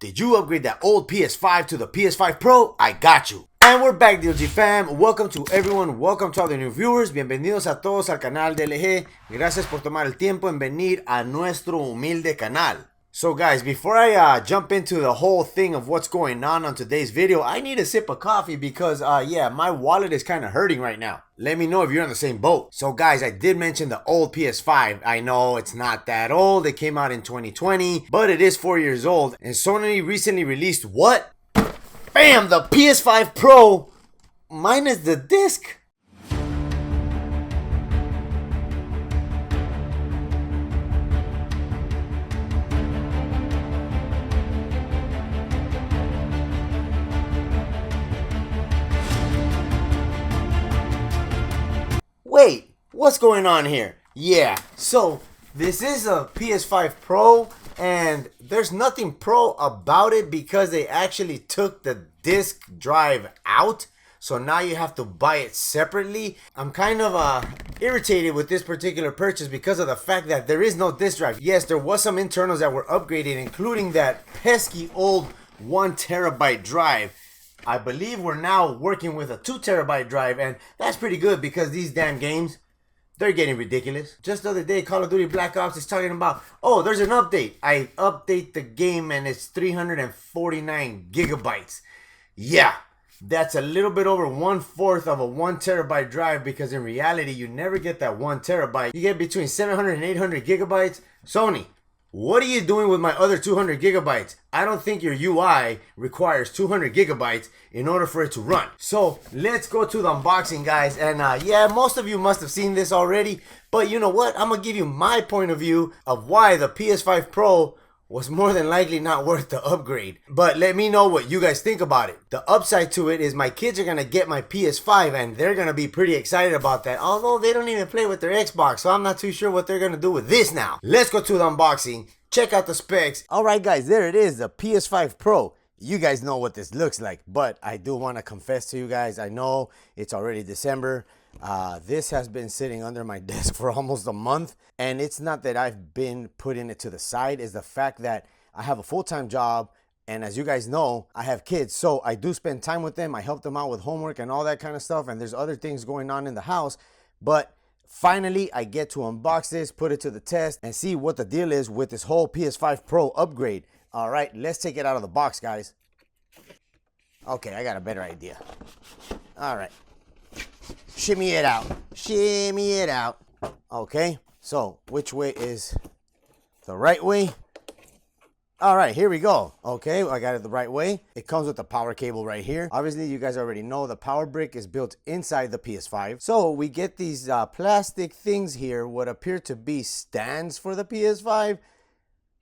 Did you upgrade that old PS5 to the PS5 Pro? I got you. And we're back, DLG fam. Welcome to everyone. Welcome to all the new viewers. Bienvenidos a todos al canal de LG. Gracias por tomar el tiempo en venir a nuestro humilde canal. So guys, before I jump into the whole thing of what's going on today's video, I need a sip of coffee because yeah, my wallet is kind of hurting right now. Let me know if you're on the same boat. So guys, I did mention the old PS5. I know it's not that old. It came out in 2020, but it is 4 years old. And Sony recently released what? Bam! The PS5 Pro minus the disc. Wait, what's going on here? Yeah, so this is a PS5 Pro and there's nothing pro about it because they actually took the disk drive out. So now you have to buy it separately. I'm kind of irritated with this particular purchase because of the fact that there is no disk drive. Yes, there was some internals that were upgraded, including that pesky old 1 terabyte drive. I believe we're now working with a 2 terabyte drive, and that's pretty good because these damn games, they're getting ridiculous. Just the other day, Call of Duty Black Ops is talking about, oh, there's an update. I update the game and it's 349 gigabytes. Yeah, that's a little bit over 1/4 of a 1 terabyte drive because in reality, you never get that 1 terabyte. You get between 700 and 800 gigabytes. Sony, what are you doing with my other 200 gigabytes? I don't think your UI requires 200 gigabytes in order for it to run. So let's go to the unboxing, guys. And yeah, most of you must have seen this already, but you know what? I'm gonna give you my point of view of why the PS5 Pro was more than likely not worth the upgrade. But let me know what you guys think about it. The upside to it is my kids are gonna get my PS5 and they're gonna be pretty excited about that. Although they don't even play with their Xbox, so I'm not too sure what they're gonna do with this now. Let's go to the unboxing. Check out the specs. All right, guys, there it is, the PS5 Pro. You guys know what this looks like, but I do want to confess to you guys, I know it's already December. This has been sitting under my desk for almost a month, and it's not that I've been putting it to the side. It's the fact that I have a full-time job, and as you guys know, I have kids, so I do spend time with them. I help them out with homework and all that kind of stuff, and there's other things going on in the house, but finally, I get to unbox this, put it to the test, and see what the deal is with this whole PS5 Pro upgrade. All right, let's take it out of the box, guys. Okay, I got a better idea. All right. Shimmy it out. Shimmy it out. Okay, so which way is the right way? All right, here we go. Okay, I got it the right way. It comes with the power cable right here. Obviously, you guys already know the power brick is built inside the PS5. So we get these plastic things here, what appear to be stands for the PS5.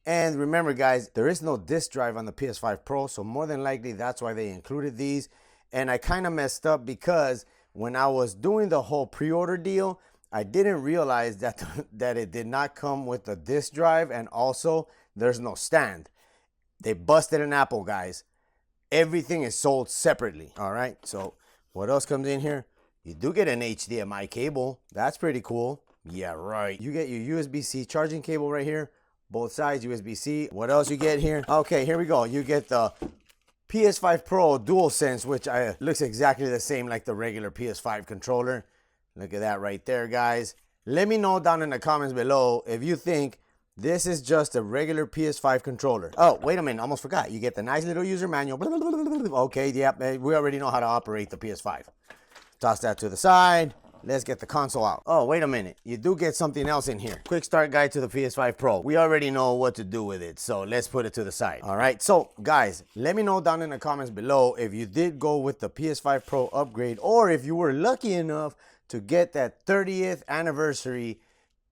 And remember, guys, there is no disk drive on the PS5 Pro, so more than likely that's why they included these. And I kind of messed up because when I was doing the whole pre-order deal, I didn't realize that, that it did not come with the disk drive, and also there's no stand. They busted an apple, guys. Everything is sold separately. All right, so what else comes in here? You do get an HDMI cable. That's pretty cool. Yeah, right. You get your USB-C charging cable right here. Both sides, USB-C. What else you get here? Okay, here we go. You get the PS5 Pro DualSense, which looks exactly the same like the regular PS5 controller. Look at that right there, guys. Let me know down in the comments below if you think this is just a regular PS5 controller. Oh, wait a minute, almost forgot. You get the nice little user manual. Okay, yep, we already know how to operate the PS5. Toss that to the side. Let's get the console out. Oh, wait a minute. You do get something else in here. Quick start guide to the PS5 Pro. We already know what to do with it, so let's put it to the side. All right, so guys, let me know down in the comments below if you did go with the PS5 Pro upgrade or if you were lucky enough to get that 30th anniversary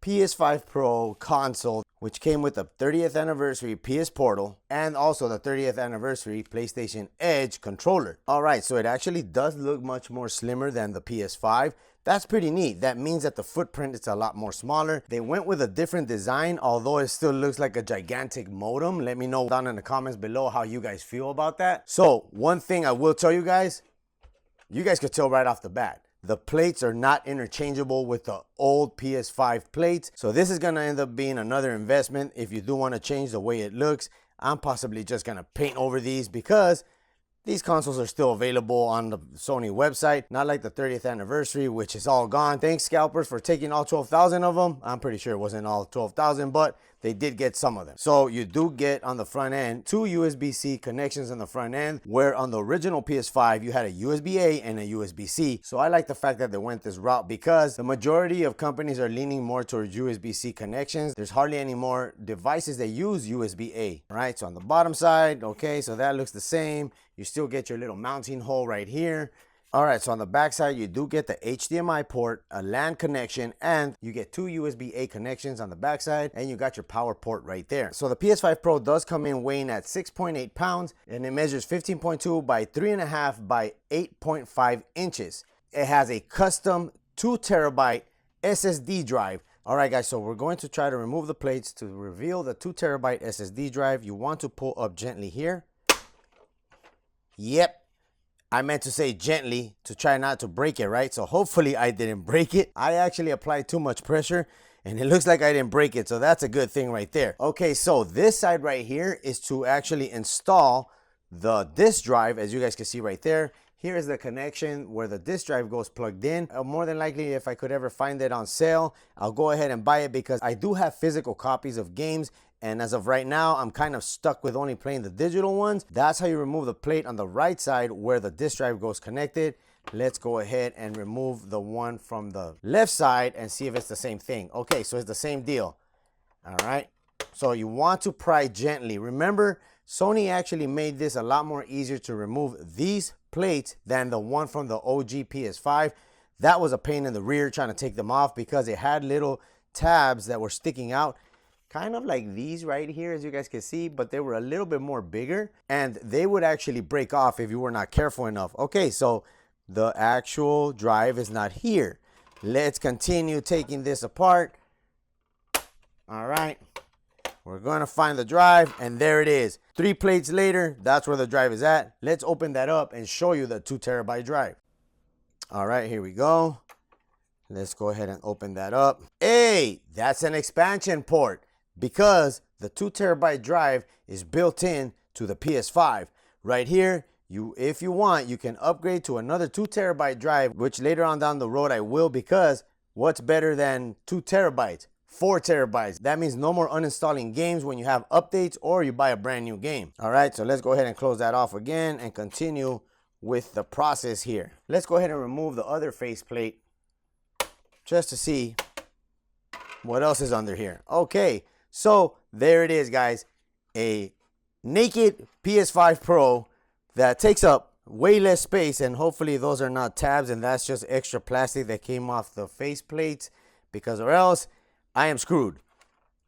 PS5 Pro console, which came with the 30th anniversary PS Portal and also the 30th anniversary PlayStation Edge controller. All right, so it actually does look much more slimmer than the PS5. That's pretty neat. That means that the footprint is a lot more smaller. They went with a different design, although it still looks like a gigantic modem. Let me know down in the comments below how you guys feel about that. So one thing I will tell you guys could tell right off the bat, the plates are not interchangeable with the old PS5 plates. So this is gonna end up being another investment if you do wanna change the way it looks. I'm possibly just gonna paint over these because these consoles are still available on the Sony website, not like the 30th anniversary, which is all gone. Thanks, scalpers, for taking all 12,000 of them. I'm pretty sure it wasn't all 12,000, but they did get some of them. So you do get on the front end 2 USB-C connections on the front end, where on the original PS5 you had a USB-A and a USB-C. So I like the fact that they went this route because the majority of companies are leaning more towards USB-C connections. There's hardly any more devices that use USB-A. All right, so on the bottom side, okay, so that looks the same. You still get your little mounting hole right here. All right, so on the back side, you do get the HDMI port, a LAN connection, and you get 2 USB-A connections on the back side, and you got your power port right there. So the PS5 Pro does come in weighing at 6.8 pounds, and it measures 15.2 by 3.5 by 8.5 inches. It has a custom 2 terabyte SSD drive. All right, guys, so we're going to try to remove the plates to reveal the 2 terabyte SSD drive. You want to pull up gently here. Yep. I meant to say gently to try not to break it, right? So hopefully I didn't break it. I actually applied too much pressure and it looks like I didn't break it. So that's a good thing right there. Okay, so this side right here is to actually install the disk drive, as you guys can see right there. Here is the connection where the disk drive goes plugged in. More than likely, if I could ever find it on sale, I'll go ahead and buy it because I do have physical copies of games. And as of right now, I'm kind of stuck with only playing the digital ones. That's how you remove the plate on the right side where the disk drive goes connected. Let's go ahead and remove the one from the left side and see if it's the same thing. Okay, so it's the same deal. All right, so you want to pry gently. Remember, Sony actually made this a lot more easier to remove these plates than the one from the OG PS5. That was a pain in the rear trying to take them off because it had little tabs that were sticking out, kind of like these right here, as you guys can see, but they were a little bit more bigger and they would actually break off if you were not careful enough. Okay, so the actual drive is not here. Let's continue taking this apart. All right, we're gonna find the drive, and there it is. 3 plates later, that's where the drive is at. Let's open that up and show you the 2 terabyte drive. All right, here we go. Let's go ahead and open that up. Hey, that's an expansion port, because the 2 terabyte drive is built in to the PS5. Right here, if you want, you can upgrade to another 2 terabyte drive, which later on down the road I will, because what's better than 2 terabytes? 4 terabytes. That means no more uninstalling games when you have updates or you buy a brand new game. All right, so let's go ahead and close that off again and continue with the process here. Let's go ahead and remove the other faceplate just to see what else is under here. Okay. So there it is, guys, a naked PS5 Pro that takes up way less space, and hopefully those are not tabs and that's just extra plastic that came off the face plates, because or else I am screwed.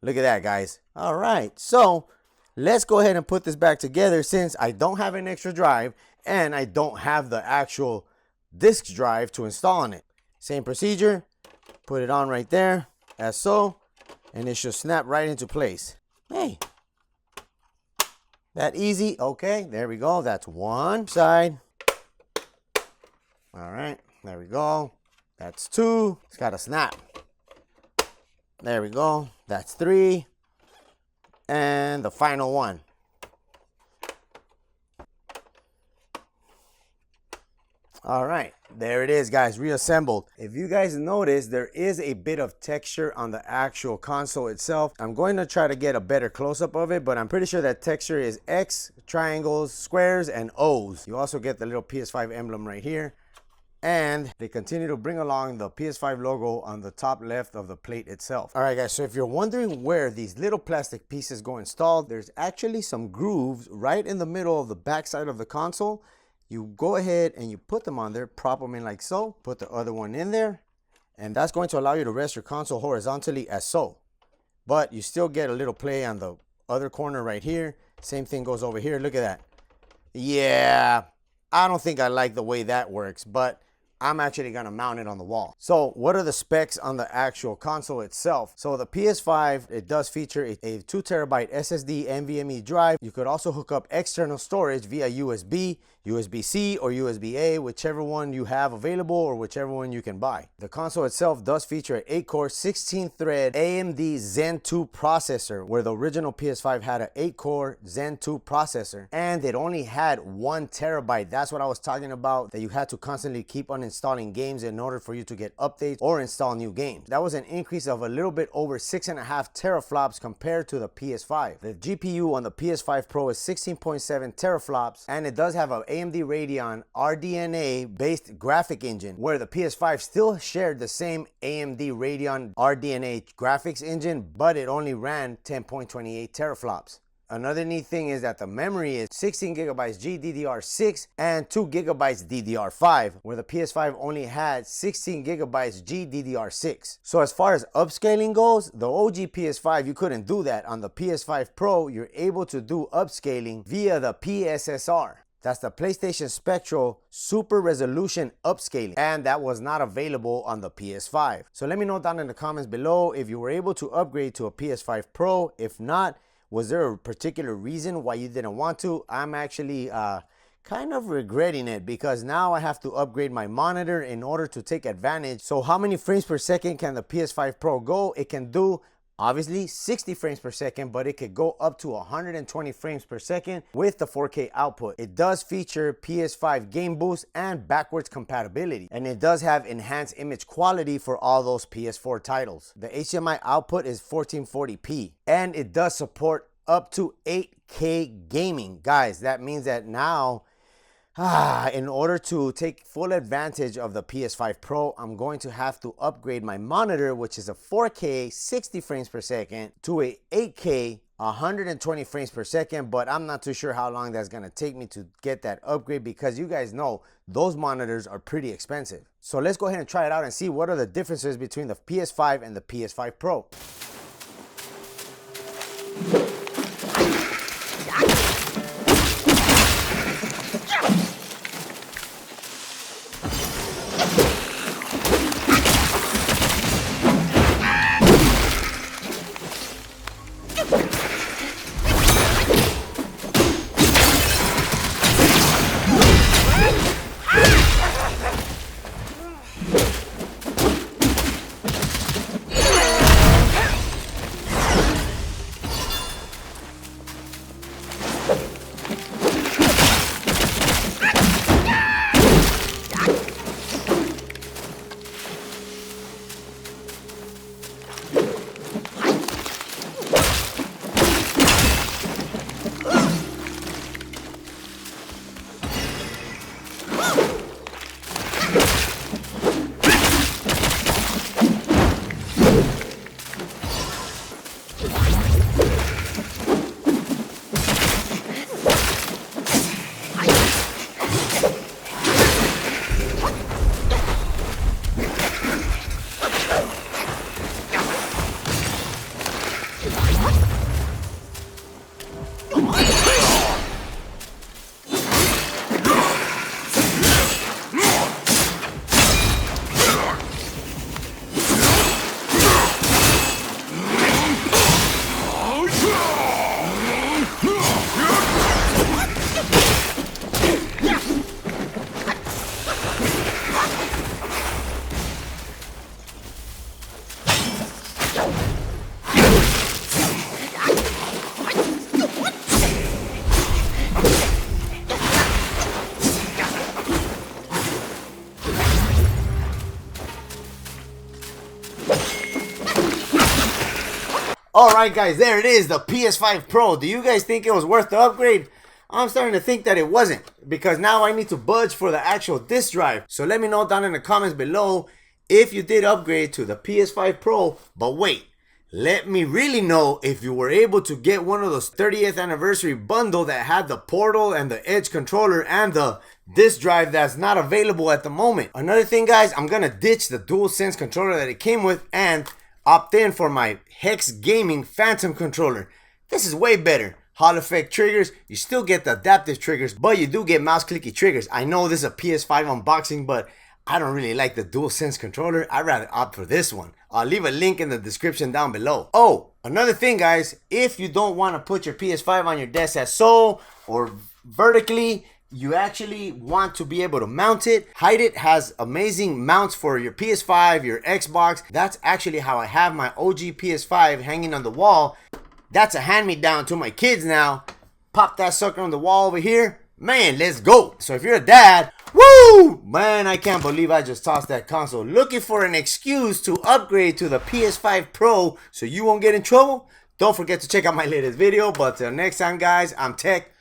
Look at that, guys. All right, so let's go ahead and put this back together since I don't have an extra drive and I don't have the actual disk drive to install on it. Same procedure, put it on right there as so, and it should snap right into place. Hey, that easy. Okay, there we go. That's one side. All right, there we go. That's 2. It's got a snap. There we go. That's 3. And the final one. All right, there it is, guys, reassembled. If you guys notice, there is a bit of texture on the actual console itself. I'm going to try to get a better close-up of it, but I'm pretty sure that texture is X, triangles, squares, and O's. You also get the little PS5 emblem right here. And they continue to bring along the PS5 logo on the top left of the plate itself. All right, guys, so if you're wondering where these little plastic pieces go installed, there's actually some grooves right in the middle of the back side of the console. You go ahead and you put them on there, prop them in like so, put the other one in there, and that's going to allow you to rest your console horizontally as so. But you still get a little play on the other corner right here. Same thing goes over here. Look at that. Yeah, I don't think I like the way that works, but I'm actually gonna mount it on the wall. So what are the specs on the actual console itself? So the PS5, it does feature a 2TB SSD NVMe drive. You could also hook up external storage via USB, USB-C or USB-A, whichever one you have available or whichever one you can buy. The console itself does feature an 8-core 16-thread AMD Zen 2 processor, where the original PS5 had an 8-core Zen 2 processor and it only had 1TB. That's what I was talking about, that you had to constantly keep on installing games in order for you to get updates or install new games. That was an increase of a little bit over 6.5 teraflops compared to the PS5. The GPU on the PS5 Pro is 16.7 teraflops, and it does have an AMD Radeon RDNA based graphic engine, where the PS5 still shared the same AMD Radeon RDNA graphics engine, but it only ran 10.28 teraflops. Another neat thing is that the memory is 16 gigabytes GDDR6 and 2 gigabytes DDR5, where the PS5 only had 16 gigabytes GDDR6. So as far as upscaling goes, the OG PS5, you couldn't do that. On the PS5 Pro, you're able to do upscaling via the PSSR. That's the PlayStation Spectral Super Resolution Upscaling, and that was not available on the PS5. So let me know down in the comments below if you were able to upgrade to a PS5 Pro. If not, was there a particular reason why you didn't want to? I'm actually kind of regretting it, because now I have to upgrade my monitor in order to take advantage. So how many frames per second can the PS5 Pro go? It can do obviously 60 frames per second, but it could go up to 120 frames per second with the 4K output. It does feature PS5 Game Boost and backwards compatibility, and it does have enhanced image quality for all those PS4 titles. The HDMI output is 1440p, and it does support up to 8K gaming. Guys, that means that now in order to take full advantage of the PS5 Pro, I'm going to have to upgrade my monitor, which is a 4K 60 frames per second, to a 8K 120 frames per second, but I'm not too sure how long that's gonna take me to get that upgrade, because you guys know those monitors are pretty expensive. So let's go ahead and try it out and see what are the differences between the PS5 and the PS5 Pro. Alright guys, there it is, the PS5 Pro. Do you guys think it was worth the upgrade? I'm starting to think that it wasn't, because now I need to budge for the actual disk drive. So let me know down in the comments below if you did upgrade to the PS5 Pro. But wait, let me really know if you were able to get one of those 30th anniversary bundle that had the Portal and the Edge controller and the disk drive that's not available at the moment. Another thing guys, I'm gonna ditch the DualSense controller that it came with and opt in for my Hex Gaming Phantom controller. This is way better. Hall effect triggers, you still get the adaptive triggers, but you do get mouse clicky triggers. I know this is a PS5 unboxing, but I don't really like the DualSense controller. I'd rather opt for this one. I'll leave a link in the description down below. Oh, another thing, guys, if you don't want to put your PS5 on your desk as so or vertically, you actually want to be able to mount it. Hide It has amazing mounts for your PS5, your Xbox. That's actually how I have my OG PS5 hanging on the wall. That's a hand-me-down to my kids now. Pop that sucker on the wall over here. Man, let's go. So if you're a dad, woo! Man, I can't believe I just tossed that console. Looking for an excuse to upgrade to the PS5 Pro so you won't get in trouble? Don't forget to check out my latest video. But till next time, guys, I'm Tech,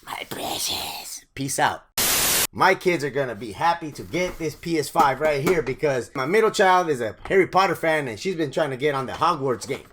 my precious. Peace out. My kids are gonna be happy to get this PS5 right here because my middle child is a Harry Potter fan and she's been trying to get on the Hogwarts game.